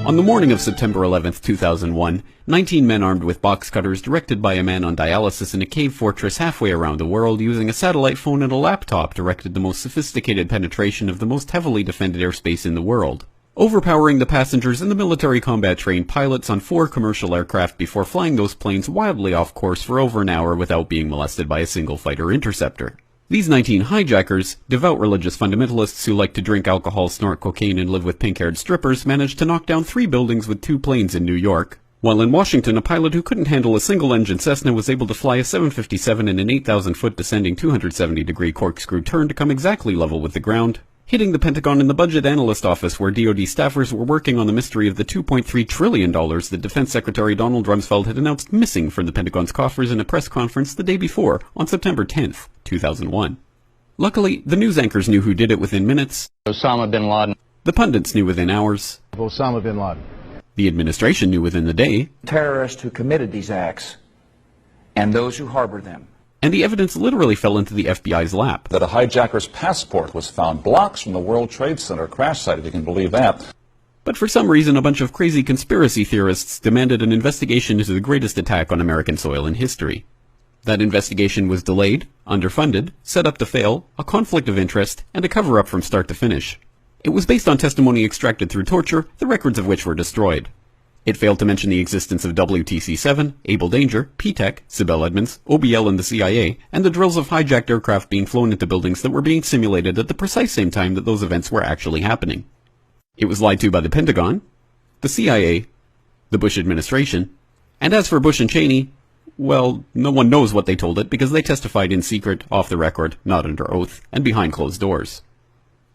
On the morning of September 11, 2001, 19 men armed with box cutters, directed by a man on dialysis in a cave fortress halfway around the world, using a satellite phone and a laptop, directed the most sophisticated penetration of the most heavily defended airspace in the world, overpowering the passengers and the military combat-trained pilots on 4 commercial aircraft before flying those planes wildly off course for over an hour without being molested by a single fighter interceptor. These 19 hijackers, devout religious fundamentalists who like to drink alcohol, snort cocaine, and live with pink-haired strippers, managed to knock down 3 buildings with 2 planes in New York, while in Washington a pilot who couldn't handle a single-engine Cessna was able to fly a 757 in an 8,000-foot descending 270-degree corkscrew turn to come exactly level with the ground, hitting the Pentagon in the Budget Analyst Office where DoD staffers were working on the mystery of the $2.3 trillion that Defense Secretary Donald Rumsfeld had announced missing from the Pentagon's coffers in a press conference the day before, on September 10th, 2001. Luckily, the news anchors knew who did it within minutes. Osama bin Laden. The pundits knew within hours. Osama bin Laden. The administration knew within the day. Terrorists who committed these acts and those who harbored them. And the evidence literally fell into the FBI's lap. That a hijacker's passport was found blocks from the World Trade Center crash site, if you can believe that. But for some reason, a bunch of crazy conspiracy theorists demanded an investigation into the greatest attack on American soil in history. That investigation was delayed, underfunded, set up to fail, a conflict of interest, and a cover-up from start to finish. It was based on testimony extracted through torture, the records of which were destroyed. It failed to mention the existence of WTC-7, Able Danger, P-TECH, Sibel Edmonds, OBL and the CIA, and the drills of hijacked aircraft being flown into buildings that were being simulated at the precise same time that those events were actually happening. It was lied to by the Pentagon, the CIA, the Bush administration, and as for Bush and Cheney, well, no one knows what they told it because they testified in secret, off the record, not under oath, and behind closed doors.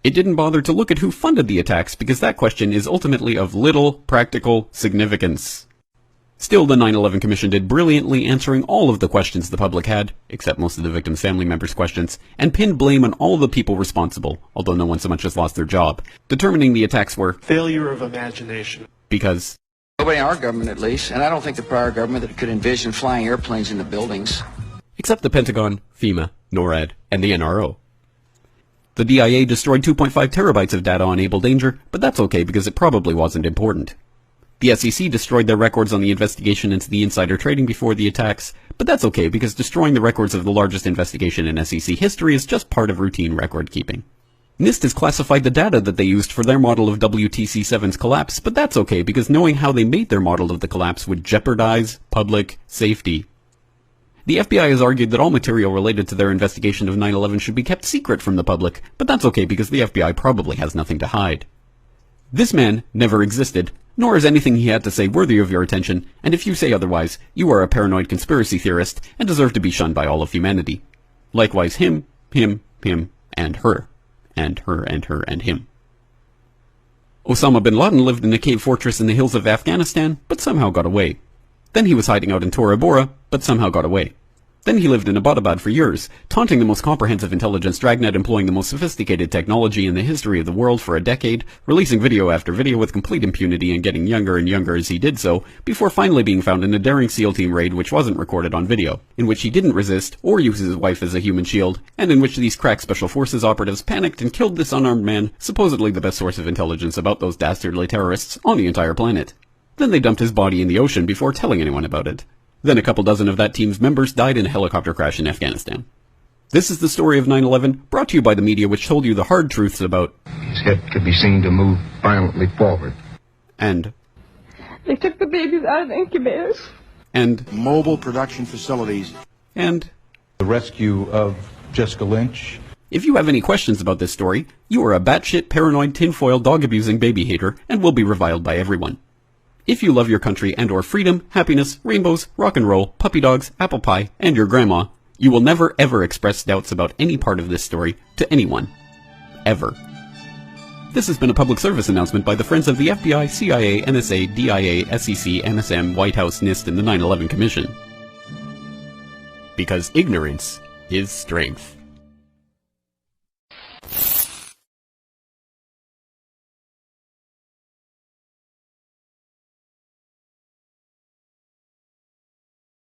It didn't bother to look at who funded the attacks because that question is ultimately of little practical significance. Still, the 9/11 Commission did brilliantly, answering all of the questions the public had, except most of the victims' family members' questions, and pinned blame on all of the people responsible, although no one so much as lost their job, determining the attacks were failure of imagination. Because Nobody in our government, at least, and I don't think the prior government that could envision flying airplanes into buildings. Except the Pentagon, FEMA, NORAD, and the NRO. The DIA destroyed 2.5 terabytes of data on Able Danger, but that's okay because it probably wasn't important. The SEC destroyed their records on the investigation into the insider trading before the attacks, but that's okay because destroying the records of the largest investigation in SEC history is just part of routine record keeping. NIST has classified the data that they used for their model of WTC-7's collapse, but that's okay because knowing how they made their model of the collapse would jeopardize public safety. The FBI has argued that all material related to their investigation of 9/11 should be kept secret from the public, but that's okay because the FBI probably has nothing to hide. This man never existed, nor is anything he had to say worthy of your attention, and if you say otherwise, you are a paranoid conspiracy theorist and deserve to be shunned by all of humanity. Likewise him, and her. And her, and her, and him. Osama bin Laden lived in a cave fortress in the hills of Afghanistan, but somehow got away. Then he was hiding out in Tora Bora, but somehow got away. Then he lived in Abbottabad for years, taunting the most comprehensive intelligence dragnet employing the most sophisticated technology in the history of the world for a decade, releasing video after video with complete impunity and getting younger and younger as he did so, before finally being found in a daring SEAL team raid which wasn't recorded on video, in which he didn't resist or use his wife as a human shield, and in which these crack special forces operatives panicked and killed this unarmed man, supposedly the best source of intelligence about those dastardly terrorists on the entire planet. Then they dumped his body in the ocean before telling anyone about it. Then a couple dozen of that team's members died in a helicopter crash in Afghanistan. This is the story of 9/11, brought to you by the media which told you the hard truths about his head could be seen to move violently forward. And they took the babies out of the incubators. And mobile production facilities. And the rescue of Jessica Lynch. If you have any questions about this story, you are a batshit paranoid tinfoil dog-abusing baby hater and will be reviled by everyone. If you love your country and or freedom, happiness, rainbows, rock and roll, puppy dogs, apple pie, and your grandma, you will never ever express doubts about any part of this story to anyone. Ever. This has been a public service announcement by the Friends of the FBI, CIA, NSA, DIA, SEC, NSM, White House, NIST, and the 9/11 Commission. Because ignorance is strength.